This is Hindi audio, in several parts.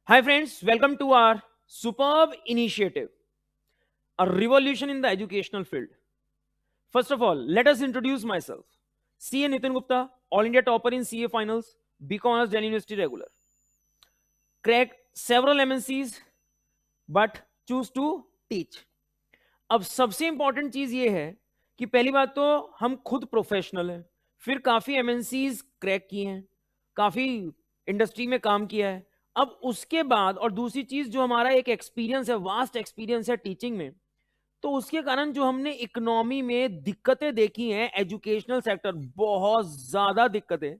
Hi, friends, welcome to our superb initiative, a revolution in the educational field. First of all, let us introduce myself. CA Nitin Gupta, All India topper in CA finals, BCom Honors, Delhi University regular. Cracked several MNCs, but choose to teach. अब सबसे इंपॉर्टेंट चीज ये है कि पहली बात तो हम खुद प्रोफेशनल हैं, फिर काफी एमएनसीज क्रैक किए हैं, काफी इंडस्ट्री में काम किया है। अब उसके बाद और दूसरी चीज जो हमारा एक एक्सपीरियंस है, वास्ट एक्सपीरियंस है टीचिंग में, तो उसके कारण जो हमने इकोनॉमी में दिक्कतें देखी हैं, एजुकेशनल सेक्टर बहुत ज्यादा दिक्कतें,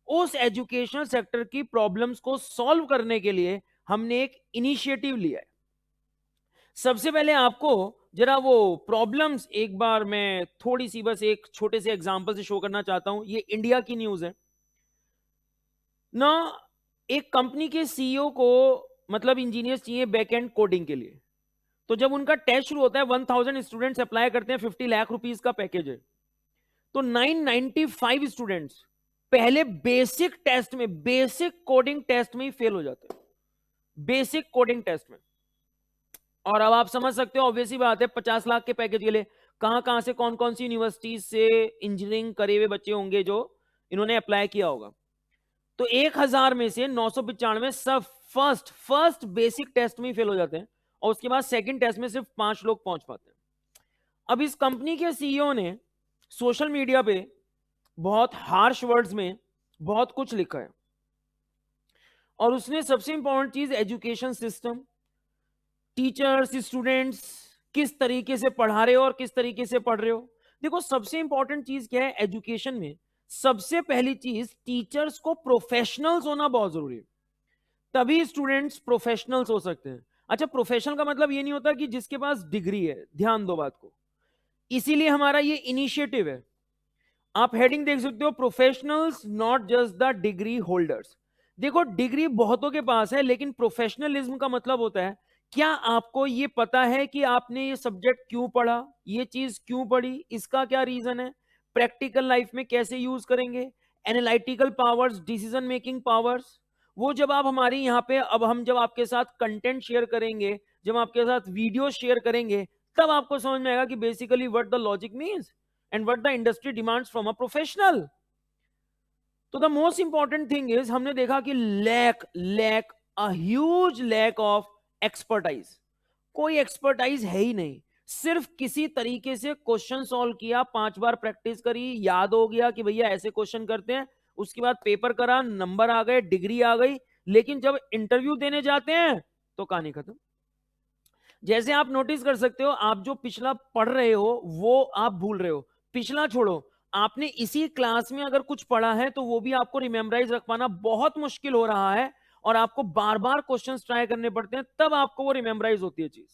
उस एजुकेशनल सेक्टर की प्रॉब्लम्स को सॉल्व करने के लिए हमने एक इनिशिएटिव लिया है। सबसे पहले आपको जरा वो प्रॉब्लम्स एक बार मैं थोड़ी सी बस एक छोटे से एग्जांपल से शो करना चाहता हूं। ये इंडिया की न्यूज है ना। एक कंपनी के सीईओ को मतलब इंजीनियर्स चाहिए बैकएंड कोडिंग के लिए। तो जब उनका टेस्ट शुरू होता है, 1000 स्टूडेंट्स अप्लाई करते हैं, 50 लाख रुपीस का पैकेज है। तो 995 स्टूडेंट्स पहले बेसिक टेस्ट में, बेसिक कोडिंग टेस्ट में ही फेल हो जाते हैं, बेसिक कोडिंग टेस्ट में। और अब आप समझ सकते हो, ऑब्वियसली बात है, 50 लाख के पैकेज के लिए कहां कहां से कौन कौन सी यूनिवर्सिटीज से इंजीनियरिंग करे हुए बच्चे होंगे जो इन्होंने अप्लाई किया होगा। तो 1000 में से 995 सब फर्स्ट बेसिक टेस्ट में ही फेल हो जाते हैं, और उसके बाद सेकंड टेस्ट में सिर्फ 5 लोग पहुंच पाते हैं। अब इस कंपनी के सीईओ ने सोशल मीडिया पे बहुत हार्श वर्ड्स में बहुत कुछ लिखा है, और उसने सबसे इंपॉर्टेंट चीज एजुकेशन सिस्टम, टीचर्स, स्टूडेंट्स किस तरीके से पढ़ा रहे हो और किस तरीके से पढ़ रहे हो। देखो, सबसे इंपॉर्टेंट चीज क्या है एजुकेशन में? सबसे पहली चीज, टीचर्स को प्रोफेशनल्स होना बहुत जरूरी है, तभी स्टूडेंट्स प्रोफेशनल्स हो सकते हैं। अच्छा, प्रोफेशनल का मतलब ये नहीं होता कि जिसके पास डिग्री है, ध्यान दो बात को। इसीलिए हमारा ये इनिशिएटिव है, आप हेडिंग देख सकते हो, professionals not just the degree holders. देखो, डिग्री बहुतों के पास है, लेकिन प्रोफेशनलिज्म का मतलब होता है क्या आपको ये पता है कि आपने ये सब्जेक्ट क्यों पढ़ा, ये चीज क्यों पढ़ी, इसका क्या रीजन है, प्रैक्टिकल लाइफ में कैसे यूज करेंगे, analytical powers, decision making powers. वो जब आप हमारी यहाँ पे, अब हम जब आपके साथ कंटेंट शेयर करेंगे, जब आपके साथ वीडियो शेयर करेंगे, तब आपको समझ में आएगा कि basically what the logic means and what the industry demands from a professional. तो the most important thing is, हमने देखा कि lack a huge lack of expertise. कोई एक्सपर्टाइज है ही नहीं, सिर्फ किसी तरीके से क्वेश्चन सॉल्व किया, 5 बार प्रैक्टिस करी, याद हो गया कि भैया ऐसे क्वेश्चन करते हैं, उसके बाद पेपर करा, नंबर आ गए, डिग्री आ गई, लेकिन जब इंटरव्यू देने जाते हैं तो कहानी खत्म। जैसे आप नोटिस कर सकते हो, आप जो पिछला पढ़ रहे हो वो आप भूल रहे हो। पिछला छोड़ो, आपने इसी क्लास में अगर कुछ पढ़ा है तो वो भी आपको रिमेम्बराइज रख पाना बहुत मुश्किल हो रहा है, और आपको बार बार क्वेश्चंस ट्राई करने पड़ते हैं, तब आपको वो रिमेम्बराइज होती है चीज।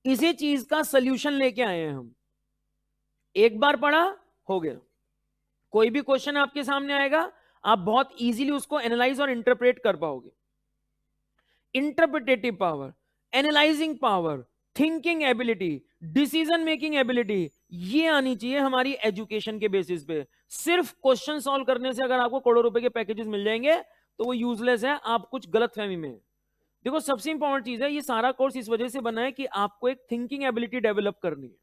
इसी चीज का सोल्यूशन लेके आए हैं हम। एक बार पढ़ा, हो गया। कोई भी क्वेश्चन आपके सामने आएगा, आप बहुत इजीली उसको एनालाइज और इंटरप्रेट कर पाओगे। Interpretative power, analysing power, thinking ability, decision making ability, ये आनी चाहिए हमारी एजुकेशन के बेसिस पे। सिर्फ क्वेश्चन सॉल्व करने से अगर आपको करोड़ों रुपए के पैकेजेस मिल जाएंगे तो वो यूजलेस है, आप कुछ गलत फहमी में है। देखो, सबसे इंपॉर्टेंट चीज है, ये सारा कोर्स इस वजह से बना है कि आपको एक थिंकिंग एबिलिटी डेवलप करनी है,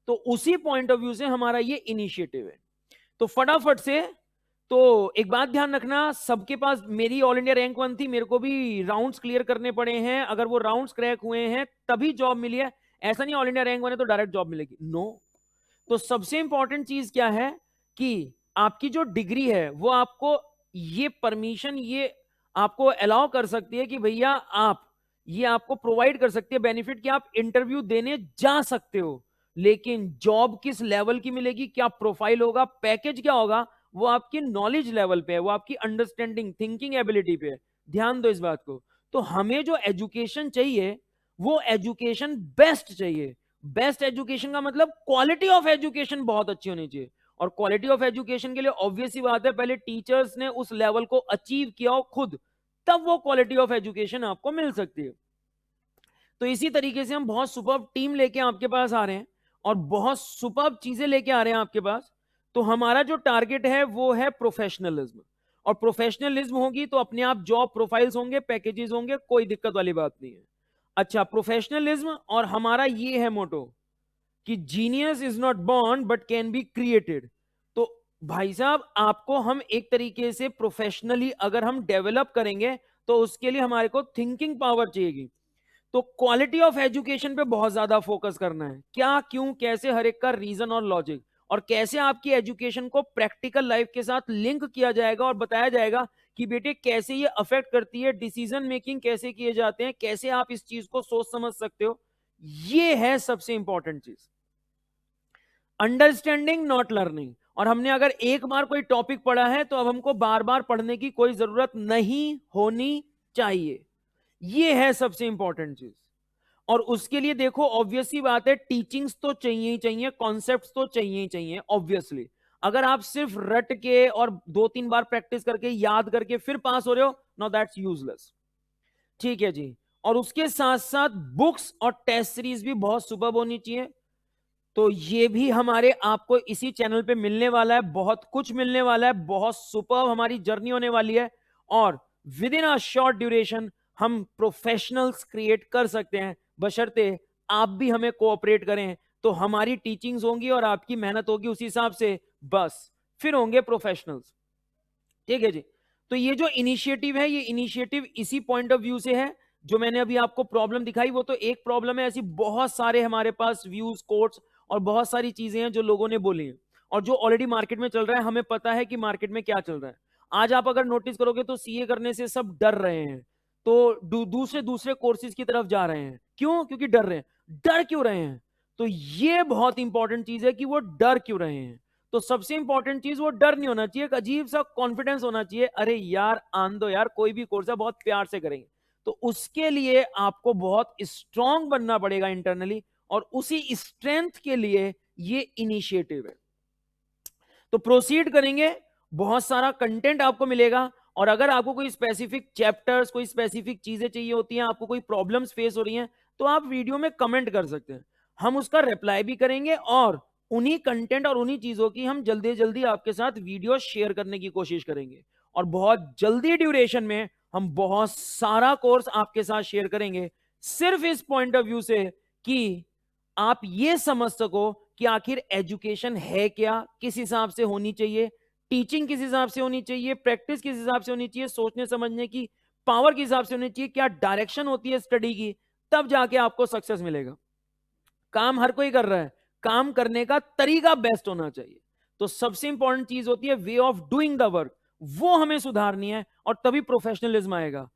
तो उसी पॉइंट ऑफ व्यू से हमारा ये इनिशिएटिव है। तो फटाफट से, तो एक बात ध्यान रखना, सबके पास, मेरी ऑल इंडिया रैंक 1 थी, मेरे को भी राउंड्स क्लियर करने पड़े हैं, अगर वो राउंड्स क्रैक हुए हैं तभी जॉब मिली है। ऐसा नहीं ऑल इंडिया रैंक 1 है तो डायरेक्ट जॉब मिलेगी, नो। तो सबसे इंपॉर्टेंट चीज क्या है कि आपकी जो डिग्री है वो आपको ये परमिशन, ये आपको अलाउ कर सकती है कि भैया आप, ये आपको प्रोवाइड कर सकती है बेनिफिट कि आप इंटरव्यू देने जा सकते हो, लेकिन जॉब किस लेवल की मिलेगी, क्या प्रोफाइल होगा, पैकेज क्या होगा, वो आपकी नॉलेज लेवल पे है, वो आपकी अंडरस्टैंडिंग, थिंकिंग एबिलिटी पे है। ध्यान दो इस बात को। तो हमें जो एजुकेशन चाहिए वो एजुकेशन बेस्ट चाहिए। बेस्ट एजुकेशन का मतलब क्वालिटी ऑफ एजुकेशन बहुत अच्छी होनी चाहिए, और क्वालिटी ऑफ एजुकेशन के लिए ऑब्वियस ही बात है, पहले टीचर्स ने उस लेवल को अचीव किया हो खुद, तब वो क्वालिटी ऑफ एजुकेशन आपको मिल सकती है। तो इसी तरीके से हम बहुत सुपर्ब टीम लेके आपके पास आ रहे हैं और बहुत सुपर्ब चीजें लेके आ रहे हैं आपके पास। तो हमारा जो टारगेट है वो है प्रोफेशनलिज्म, और प्रोफेशनलिज्म होगी तो अपने आप जॉब प्रोफाइल्स होंगे, पैकेजेस होंगे, कोई दिक्कत वाली बात नहीं है। अच्छा, प्रोफेशनलिज्म और हमारा ये है मोटो कि genius is not born but can be created. तो भाई साहब आपको हम एक तरीके से प्रोफेशनली अगर हम डेवलप करेंगे तो उसके लिए हमारे को थिंकिंग पावर चाहिएगी। तो क्वालिटी ऑफ एजुकेशन पे बहुत ज्यादा फोकस करना है, क्या क्यों कैसे हर एक का रीजन और लॉजिक, और कैसे आपकी एजुकेशन को प्रैक्टिकल लाइफ के साथ लिंक किया जाएगा और बताया जाएगा कि बेटे कैसे ये अफेक्ट करती है, डिसीजन मेकिंग कैसे किए जाते हैं, कैसे आप इस चीज को सोच समझ सकते हो। ये है सबसे इंपॉर्टेंट चीज, अंडरस्टैंडिंग नॉट लर्निंग। और हमने अगर एक बार कोई टॉपिक पढ़ा है तो अब हमको बार बार पढ़ने की कोई जरूरत नहीं होनी चाहिए। ये है सबसे इंपॉर्टेंट चीज। और उसके लिए देखो ऑब्वियस सी बात है, टीचिंग्स तो चाहिए ही चाहिए, कॉन्सेप्ट्स तो चाहिए ही चाहिए ऑब्वियसली। अगर आप सिर्फ रट के और 2-3 बार प्रैक्टिस करके याद करके फिर पास हो रहे हो, नो दैट्स यूजलेस। ठीक है जी। और उसके साथ साथ बुक्स और टेस्ट सीरीज भी बहुत सुपर्ब होनी चाहिए। तो ये भी हमारे आपको इसी चैनल पे मिलने वाला है, बहुत कुछ मिलने वाला है, बहुत सुपर्ब हमारी जर्नी होने वाली है। और with in a short duration हम प्रोफेशनल्स क्रिएट कर सकते हैं, बशर्ते आप भी हमें कोऑपरेट करें। तो हमारी टीचिंग्स होंगी और आपकी मेहनत होगी उस हिसाब से, बस फिर होंगे प्रोफेशनल्स। ठीक है जी। तो ये जो इनिशिएटिव है, ये इनिशिएटिव इसी पॉइंट ऑफ व्यू से है। जो मैंने अभी आपको प्रॉब्लम दिखाई वो तो एक प्रॉब्लम है, ऐसी बहुत सारे हमारे पास व्यूज, कोट्स और बहुत सारी चीजें हैं जो लोगों ने बोली हैं और जो ऑलरेडी मार्केट में चल रहा है। हमें पता है कि मार्केट में क्या चल रहा है। आज आप अगर नोटिस करोगे तो सीए करने से सब डर रहे हैं, तो दूसरे दूसरे कोर्सेज की तरफ जा रहे हैं। क्यों? क्योंकि डर रहे हैं। डर क्यों रहे हैं? तो ये बहुत इंपॉर्टेंट चीज है कि वो डर क्यों रहे हैं। तो सबसे इंपॉर्टेंट चीज, वो डर नहीं होना चाहिए, एक अजीब सा कॉन्फिडेंस होना चाहिए। अरे यार आन दो यार, कोई भी कोर्स है बहुत प्यार से करेंगे। तो उसके लिए आपको बहुत स्ट्रांग बनना पड़ेगा इंटरनली, और उसी स्ट्रेंथ के लिए ये इनिशिएटिव है। तो प्रोसीड करेंगे, बहुत सारा कंटेंट आपको मिलेगा। और अगर आपको कोई स्पेसिफिक चैप्टर्स, कोई स्पेसिफिक चीजें चाहिए होती हैं, आपको कोई प्रॉब्लम्स फेस हो रही हैं, तो आप वीडियो में कमेंट कर सकते हैं, हम उसका रिप्लाई भी करेंगे। और उन्हीं कंटेंट और उन्हीं चीजों की हम जल्दी जल्दी आपके साथ वीडियो शेयर करने की कोशिश करेंगे। और बहुत जल्दी ड्यूरेशन में हम बहुत सारा कोर्स आपके साथ शेयर करेंगे, सिर्फ इस पॉइंट ऑफ व्यू से कि आप ये समझ सको कि आखिर एजुकेशन है क्या, किस हिसाब से होनी चाहिए, टीचिंग किस हिसाब से होनी चाहिए, प्रैक्टिस किस हिसाब से होनी चाहिए, सोचने समझने की पावर किस हिसाब से होनी चाहिए, क्या डायरेक्शन होती है स्टडी की, तब जाके आपको सक्सेस मिलेगा। काम हर कोई कर रहा है, काम करने का तरीका बेस्ट होना चाहिए। तो सबसे इंपॉर्टेंट चीज होती है way of doing the work, वो हमें सुधारनी है और तभी प्रोफेशनलिज्म आएगा।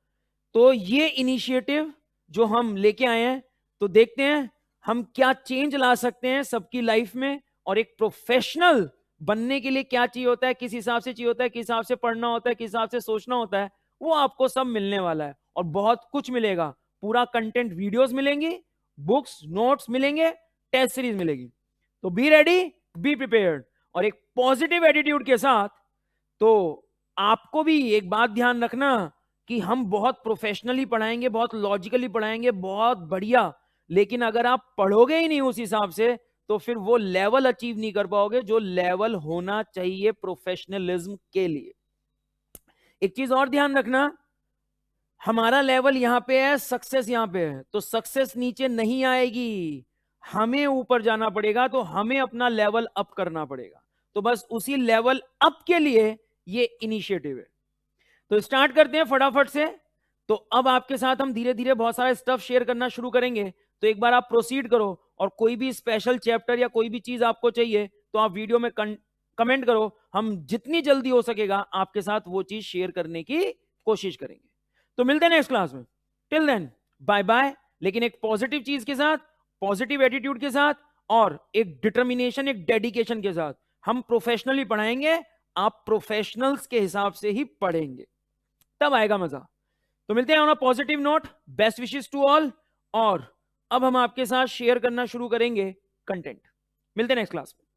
तो ये इनिशिएटिव जो हम लेके आए हैं, तो देखते हैं हम क्या चेंज ला सकते हैं सबकी लाइफ में। और एक प्रोफेशनल बनने के लिए क्या चाहिए होता है, किस हिसाब से चाहिए होता है, किस हिसाब से पढ़ना होता है, किस हिसाब से सोचना होता है, वो आपको सब मिलने वाला है। और बहुत कुछ मिलेगा, पूरा कंटेंट, वीडियोस मिलेंगी, बुक्स, नोट्स मिलेंगे, टेस्ट सीरीज मिलेगी। तो बी रेडी, बी प्रिपेयर्ड, और एक पॉजिटिव एटीट्यूड के साथ। तो आपको भी एक बात ध्यान रखना कि हम बहुत प्रोफेशनली पढ़ाएंगे, बहुत लॉजिकली पढ़ाएंगे, बहुत बढ़िया, लेकिन अगर आप पढ़ोगे ही नहीं उस हिसाब से, तो फिर वो लेवल अचीव नहीं कर पाओगे जो लेवल होना चाहिए प्रोफेशनलिज्म के लिए। एक चीज और ध्यान रखना, हमारा लेवल यहां पे है, सक्सेस यहां पे है, तो सक्सेस नीचे नहीं आएगी, हमें ऊपर जाना पड़ेगा। तो हमें अपना लेवल अप करना पड़ेगा। तो बस उसी लेवल अप के लिए ये इनिशिएटिव है। तो स्टार्ट करते हैं फटाफट से। तो अब आपके साथ हम धीरे धीरे बहुत सारा स्टफ शेयर करना शुरू करेंगे। तो एक बार आप प्रोसीड करो, और कोई भी स्पेशल चैप्टर या कोई भी चीज आपको चाहिए तो आप वीडियो में कमेंट करो, हम जितनी जल्दी हो सकेगा आपके साथ वो चीज शेयर करने की कोशिश करेंगे। तो मिलते हैं नेक्स्ट क्लास में। टिल देन बाय बाय, लेकिन एक पॉजिटिव चीज के साथ, पॉजिटिव एटीट्यूड के साथ, और एक डिटर्मिनेशन, एक डेडिकेशन के साथ हम प्रोफेशनली पढ़ाएंगे। आप प्रोफेशनल्स के हिसाब से ही पढ़ेंगे, तब आएगा मजा। तो मिलते हैं on a positive note, best wishes to all. और अब हम आपके साथ शेयर करना शुरू करेंगे कंटेंट। मिलते हैं नेक्स्ट क्लास में।